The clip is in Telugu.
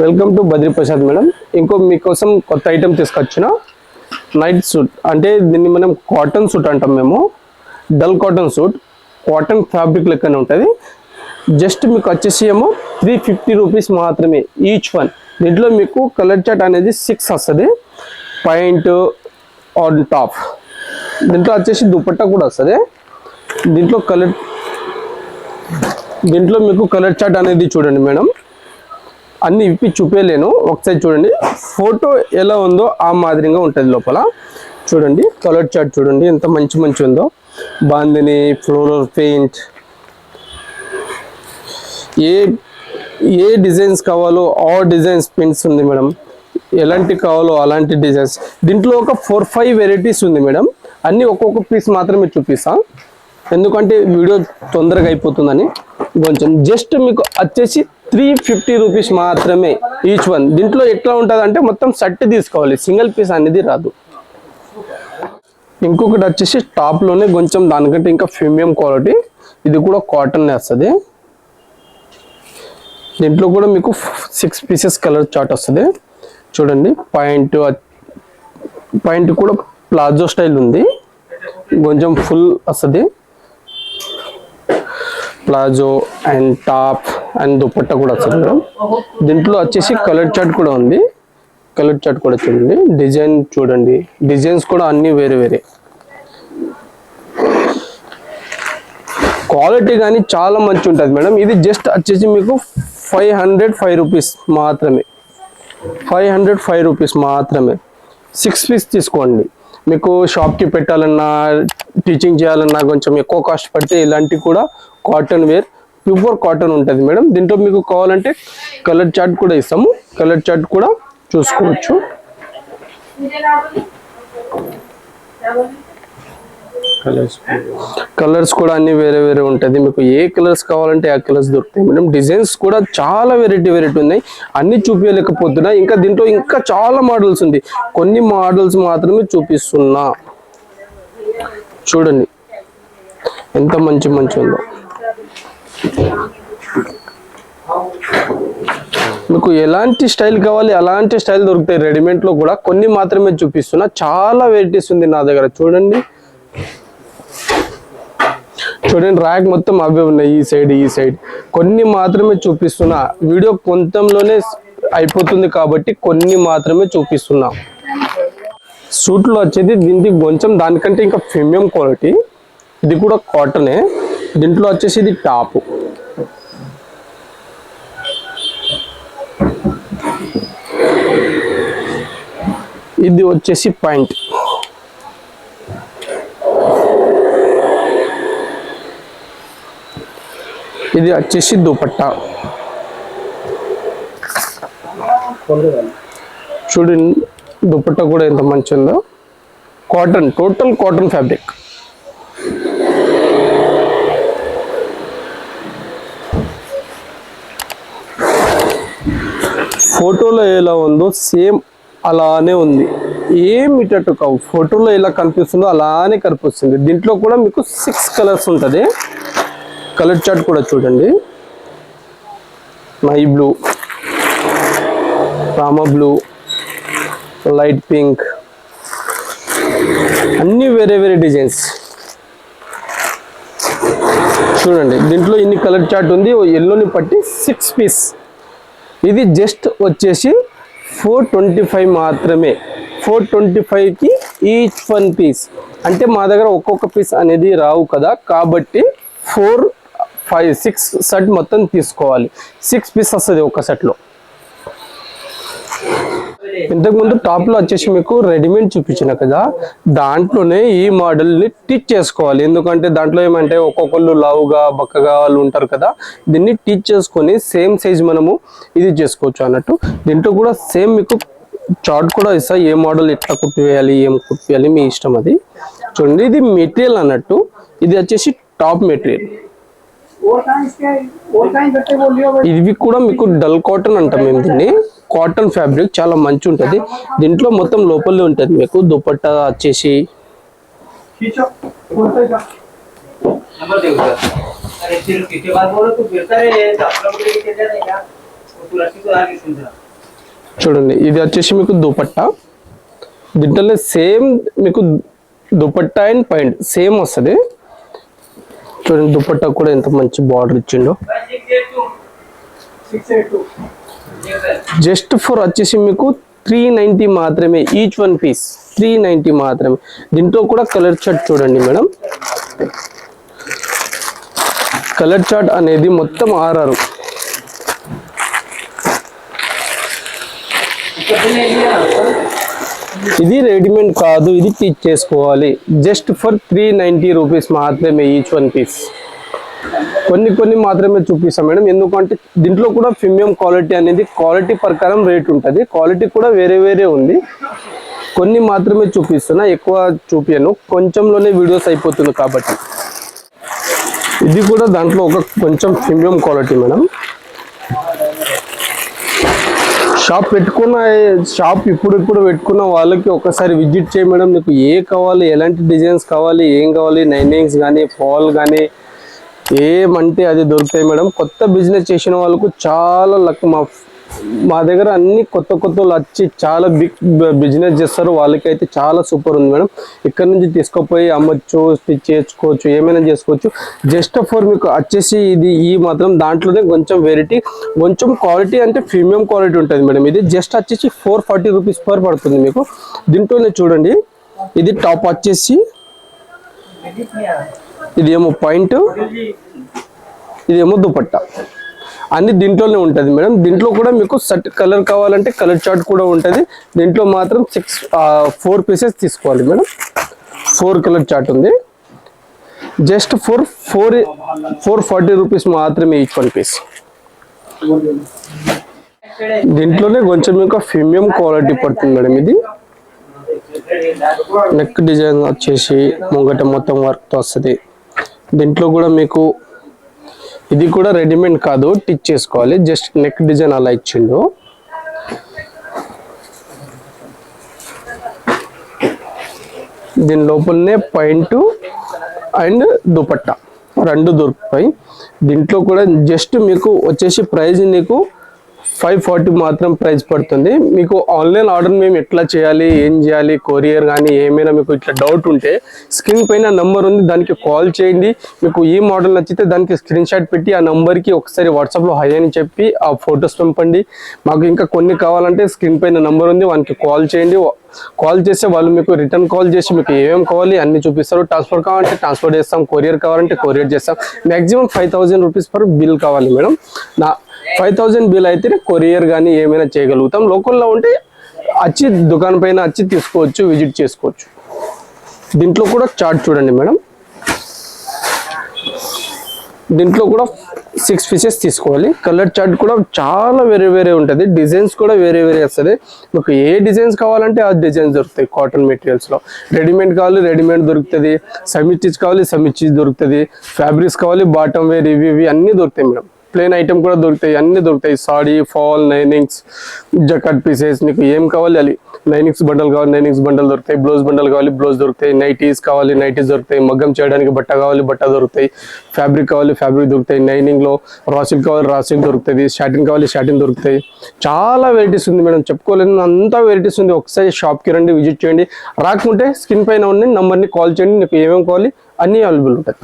Welcome to Badri Prasad madam. ఇంకో మీకోసం కొత్త ఐటెం తీసుకొచ్చిన నైట్ సూట్. అంటే దీన్ని మనం కాటన్ సూట్ అంటాం మేము. Dull cotton suit, cotton fabric లెక్కనే ఉంటుంది. జస్ట్ మీకు వచ్చేసి ఏమో 350 రూపీస్ మాత్రమే ఈచ్ వన్. దీంట్లో మీకు కలర్ చార్ట్ అనేది 6 వస్తుంది, పాయింట్ ఆన్ టాప్. దీంట్లో వచ్చేసి దుపట్టా కూడా వస్తుంది. దీంట్లో మీకు కలర్ చార్ట్ అనేది చూడండి మేడం, అన్ని ఇప్పి చూపేయలేను, ఒకసారి చూడండి. ఫోటో ఎలా ఉందో ఆ మాదిరిగా ఉంటుంది లోపల. చూడండి కలర్ చార్ట్ చూడండి ఎంత మంచి ఉందో. బాందిని, ఫ్లోరల్ పెయింట్, ఏ డిజైన్స్ కావాలో ఆ డిజైన్స్ ప్రింట్స్ ఉంది మేడం. ఎలాంటి కావాలో అలాంటి డిజైన్స్. దీంట్లో ఒక 4-5 వెరైటీస్ ఉంది మేడం. అన్నీ ఒక్కొక్క పీస్ మాత్రమే చూపిస్తాం, ఎందుకంటే వీడియో తొందరగా అయిపోతుందని. కొంచెం జస్ట్ మీకు వచ్చేసి 350 రూపీస్ మాత్రమే ఈచ్ వన్. దీంట్లో ఎట్లా ఉంటుంది అంటే మొత్తం సెట్ తీసుకోవాలి, సింగిల్ పీస్ అనేది రాదు. ఇంకొకటి వచ్చేసి టాప్లోనే కొంచెం దానికంటే ఇంకా ప్రీమియం క్వాలిటీ, ఇది కూడా కాటన్ వస్తుంది. దీంట్లో కూడా మీకు 6 పీసెస్ కలర్ చార్ట్ వస్తుంది. చూడండి పాయింట్ కూడా ప్లాజో స్టైల్ ఉంది, కొంచెం ఫుల్ వస్తుంది. Palazzo and top and dupatta కూడా వస్తుంది మేడం. దీంట్లో వచ్చేసి కలర్ చార్ట్ కూడా ఉంది. కలర్ చార్ట్ కూడా చూడండి, డిజైన్ చూడండి, డిజైన్స్ కూడా అన్ని వేరే. క్వాలిటీ కానీ చాలా మంచి ఉంటుంది మేడం. ఇది జస్ట్ వచ్చేసి మీకు 505 రూపీస్ మాత్రమే. 505 రూపీస్ మాత్రమే. 6 పీస్ తీసుకోండి. మీకు షాప్కి పెట్టాలన్నా, టీచింగ్ చేయాలన్నా కొంచెం ఎక్కువ కాస్ట్ పడితే ఇలాంటివి కూడా కాటన్ వేర్, ప్యూర్ కాటన్ ఉంటుంది మేడం. దీంట్లో మీకు కావాలంటే కలర్ చార్ట్ కూడా ఇస్తాము, కలర్ చార్ట్ కూడా చూసుకోవచ్చు. కలర్స్ కూడా అన్ని వేరే ఉంటుంది. మీకు ఏ కలర్స్ కావాలంటే ఆ కలర్స్ దొరుకుతాయి మేడం. డిజైన్స్ కూడా చాలా వెరైటీ ఉన్నాయి, అన్ని చూపించలేకపోతున్నా. ఇంకా దీంట్లో ఇంకా చాలా మోడల్స్ ఉంది, కొన్ని మోడల్స్ మాత్రమే చూపిస్తున్నా. చూడండి ఎంత మంచి ఉందో. మీకు ఎలాంటి స్టైల్ కావాలి అలాంటి స్టైల్ దొరుకుతాయి. రెడీమేడ్ లో కూడా కొన్ని మాత్రమే చూపిస్తున్నా, చాలా వెరైటీస్ ఉంది నా దగ్గర. చూడండి ర్యాక్ మొత్తం అవే ఉన్నాయి, ఈ సైడ్ కొన్ని మాత్రమే చూపిస్తున్నా. వీడియో కొంచెంలోనే అయిపోతుంది కాబట్టి కొన్ని మాత్రమే చూపిస్తున్నా. సూట్ లో వచ్చేది దీనికి కొంచెం దానికంటే ఇంకా ప్రీమియం క్వాలిటీ, ఇది కూడా కాటనే. దీంట్లో వచ్చేసి ఇది టాప్, ఇది వచ్చేసి పాయింట్. ఇది వచ్చేసి దుపట్టా. చూడండి దుపట్టా కూడా ఎంత మంచి ఉందో. Cotton, total cotton fabric. ఫోటోలో ఎలా ఉందో సేమ్ అలానే ఉంది, ఏమిటట్టు కావు. ఫోటోలో ఎలా కనిపిస్తుందో అలానే కనిపిస్తుంది. దీంట్లో కూడా మీకు 6 కలర్స్ ఉంటుంది. కలర్ చార్ట్ కూడా చూడండి, నై blue, Rama blue, light pink, అన్ని వేరే డిజైన్స్. చూడండి దీంట్లో ఇన్ని కలర్ చార్ట్ ఉంది. ఎల్లోని పట్టి 6 పీస్. ఇది జస్ట్ వచ్చేసి 425 మాత్రమే. 425కి ఈచ్ వన్ పీస్. అంటే మా దగ్గర ఒక్కొక్క పీస్ అనేది రావు కదా, కాబట్టి 4, 5, 6 సెట్ మొత్తం తీసుకోవాలి. 6 పీస్ వస్తుంది ఒక సెట్లో. ఇంతకుముందు టాప్లో వచ్చేసి మీకు రెడీమేడ్ చూపించిన కదా, దాంట్లోనే ఈ మోడల్ని టిచ్ చేసుకోవాలి. ఎందుకంటే దాంట్లో ఏమంటే ఒక్కొక్కళ్ళు లావుగా బక్కగా వాళ్ళు ఉంటారు కదా, దీన్ని టిచ్ చేసుకొని సేమ్ సైజ్ మనము ఇది చేసుకోవచ్చు అన్నట్టు. దీంట్లో కూడా సేమ్ మీకు చార్ట్ కూడా ఇస్తా, ఏ మోడల్ ఎట్లా కుట్టివేయాలి, ఏం కుట్టివేయాలి మీ ఇష్టం అది. చూడండి ఇది మెటీరియల్ అన్నట్టు, ఇది వచ్చేసి టాప్ మెటీరియల్. ఇవి కూడా మీకు డల్ కాటన్ అంటాం మేము దీన్ని. కాటన్ ఫ్యాబ్రిక్ చాలా మంచి ఉంటుంది. దీంట్లో మొత్తం లోపలే ఉంటుంది మీకు. దుపట్టా వచ్చేసి చూడండి ఇది వచ్చేసి మీకు దుపట్టా, దీంట్లోనే సేమ్ మీకు దుపట్టా అండ్ పాయింట్ సేమ్ వస్తుంది. చూడండి దుపట్టా కూడా ఎంత మంచి బార్డర్ ఇచ్చిండో. జస్ట్ ఫర్ వచ్చేసి మీకు 390 మాత్రమే, ఈచ్ వన్ పీస్ 390 మాత్రమే. దీంట్లో కూడా కలర్ చార్ట్ చూడండి మేడం, కలర్ చార్ట్ అనేది మొత్తం 6 ఇది రెడీమేడ్ కాదు, ఇది స్టిచ్ చేసుకోవాలి. జస్ట్ ఫర్ 390 రూపీస్ మాత్రమే ఈచ్ వన్ పీస్. కొన్ని మాత్రమే చూపిస్తాం మేడం, ఎందుకంటే దీంట్లో కూడా ప్రీమియం క్వాలిటీ అనేది క్వాలిటీ ప్రకారం రేట్ ఉంటుంది, క్వాలిటీ కూడా వేరే ఉంది. కొన్ని మాత్రమే చూపిస్తున్నా, ఎక్కువ చూపించను, కొంచెంలోనే వీడియోస్ అయిపోతుంది కాబట్టి. ఇది కూడా దాంట్లో ఒక కొంచెం ప్రీమియం క్వాలిటీ మేడం. షాప్ ఇప్పుడు పెట్టుకున్న వాళ్ళకి ఒకసారి విజిట్ చేయి మేడం. నీకు ఏ కావాలి, ఎలాంటి డిజైన్స్ కావాలి, ఏం కావాలి, నైనింగ్స్ కానీ ఫాల్ కానీ ఏమంటే అది దొరుకుతాయి మేడం. కొత్త బిజినెస్ చేసిన వాళ్ళకు చాలా లక్. మా దగ్గర అన్ని కొత్త వాళ్ళు వచ్చి చాలా బిగ్ బిజినెస్ చేస్తారు, వాళ్ళకైతే చాలా సూపర్ ఉంది మేడం. ఇక్కడ నుంచి తీసుకుపోయి అమ్మచ్చు, స్టిచ్ చేసుకోవచ్చు, ఏమైనా చేసుకోవచ్చు. జస్ట్ ఫర్ మీకు వచ్చేసి ఇది ఈ మాత్రం దాంట్లోనే కొంచెం వెరైటీ, కొంచెం క్వాలిటీ అంటే ప్రీమియం క్వాలిటీ ఉంటుంది మేడం. ఇది జస్ట్ వచ్చేసి 440 రూపీస్ పర్ పడుతుంది మీకు. దీంట్లోనే చూడండి, ఇది టాప్ వచ్చేసి ఇదేమో పాయింట్, ఇదేమో దుపట్టా, అన్ని దీంట్లోనే ఉంటుంది మేడం. దీంట్లో కూడా మీకు సెట్ కలర్ కావాలంటే కలర్ చార్ట్ కూడా ఉంటుంది. దీంట్లో మాత్రం 4 పీసెస్ తీసుకోవాలి మేడం. 4 కలర్ చార్ట్ ఉంది. జస్ట్ ఫర్ 440 రూపీస్ మాత్రమే ఈచ్ వన్ పీస్. దీంట్లోనే కొంచెం మీకు ప్రీమియం క్వాలిటీ పడుతుంది మేడం. ఇది నెక్ డిజైన్ వచ్చేసి ముంగట మొత్తం వర్క్తో వస్తుంది. దీంట్లో కూడా మీకు ఇది కూడా రెడీమేడ్ కాదు, స్టిచ్ చేసుకోవాలి. జస్ట్ నెక్ డిజైన్ అలా ఇచ్చిండు. దీని లోపలనే పాయింట్ అండ్ దుపట్టా 2 దొరుకుతాయి. దీంట్లో కూడా జస్ట్ మీకు వచ్చేసి ప్రైస్ నీకు 540 మాత్రం ప్రైస్ పడుతుంది. మీకు ఆన్లైన్ ఆర్డర్ మేము ఎట్లా చేయాలి, ఏం చేయాలి, కొరియర్ కానీ ఏమైనా మీకు ఇట్లా డౌట్ ఉంటే స్క్రీన్ పైన నంబర్ ఉంది, దానికి కాల్ చేయండి. మీకు ఈ మోడల్ నచ్చితే దానికి స్క్రీన్ షాట్ పెట్టి ఆ నెంబర్కి ఒకసారి వాట్సాప్లో హై అని చెప్పి ఆ ఫొటోస్ పంపండి. మాకు ఇంకా కొన్ని కావాలంటే స్క్రీన్ పైన నంబర్ ఉంది, వానికి కాల్ చేయండి. కాల్ చేస్తే వాళ్ళు మీకు రిటర్న్ కాల్ చేసి మీకు ఏమేమి కావాలి అన్ని చూపిస్తారు. ట్రాన్స్పోర్ట్ కావాలంటే ట్రాన్స్పోర్ట్ చేస్తాం, కొరియర్ కావాలంటే కొరియర్ చేస్తాం. మ్యాక్సిమం 5000 రూపీస్ పర్ బిల్ కావాలి మేడం. 5000 బిల్ అయితేనే కొరియర్ కానీ ఏమైనా చేయగలుగుతాం. లోకల్లో ఉంటే వచ్చి దుకాణం పైన వచ్చి తీసుకోవచ్చు, విజిట్ చేసుకోవచ్చు. దీంట్లో కూడా చార్ట్ చూడండి మేడం. దీంట్లో కూడా 6 పీసెస్ తీసుకోవాలి. కలర్ చార్ట్ కూడా చాలా వేరే ఉంటుంది, డిజైన్స్ కూడా వేరే వస్తుంది. మీకు ఏ డిజైన్స్ కావాలంటే ఆ డిజైన్స్ దొరుకుతాయి. కాటన్ మెటీరియల్స్లో రెడీమేడ్ కావాలి, రెడీమేడ్ దొరుకుతుంది. సెమీ స్టిచ్ కావాలి, సెమీ స్టిచ్ దొరుకుతుంది. ఫ్యాబ్రిక్స్ కావాలి, బాటమ్ వేర్ ఇవి అన్నీ దొరుకుతాయి మేడం. ప్లేన్ ఐటమ్ కూడా దొరుకుతాయి, అన్నీ దొరుకుతాయి. సాడీ, ఫాల్, నైనింగ్స్, జకట్ పీసెస్, మీకు ఏం కావాలి అది. నైనింగ్స్ బండల్ కావాలి, నైనింగ్స్ బండల్ దొరుకుతాయి. బ్లౌజ్ బండల్ కావాలి, బ్లౌజ్ దొరుకుతాయి. నైటీస్ కావాలి, నైటీస్ దొరుకుతాయి. మగ్గం చేయడానికి బట్ట కావాలి, బట్ట దొరుకుతాయి. ఫ్యాబ్రిక్ కావాలి, ఫ్యాబ్రిక్ దొరుకుతాయి. నైనింగ్లో రాసిల్ కావాలి, రాసిల్ దొరుకుతుంది. షాటిన్ కావాలి, షాటిన్ దొరుకుతాయి. చాలా వెరైటీస్ ఉంది మేడం, చెప్పుకోలేని అంతా వెరైటీస్ ఉంది. ఒకసారి షాప్కి రండి, విజిట్ చేయండి. రాకుంటే స్క్రీన్ పైన ఉన్న నంబర్ని కాల్ చేయండి, మీకు ఏమేమి కావాలి అన్నీ అవైలబుల్ ఉంటుంది.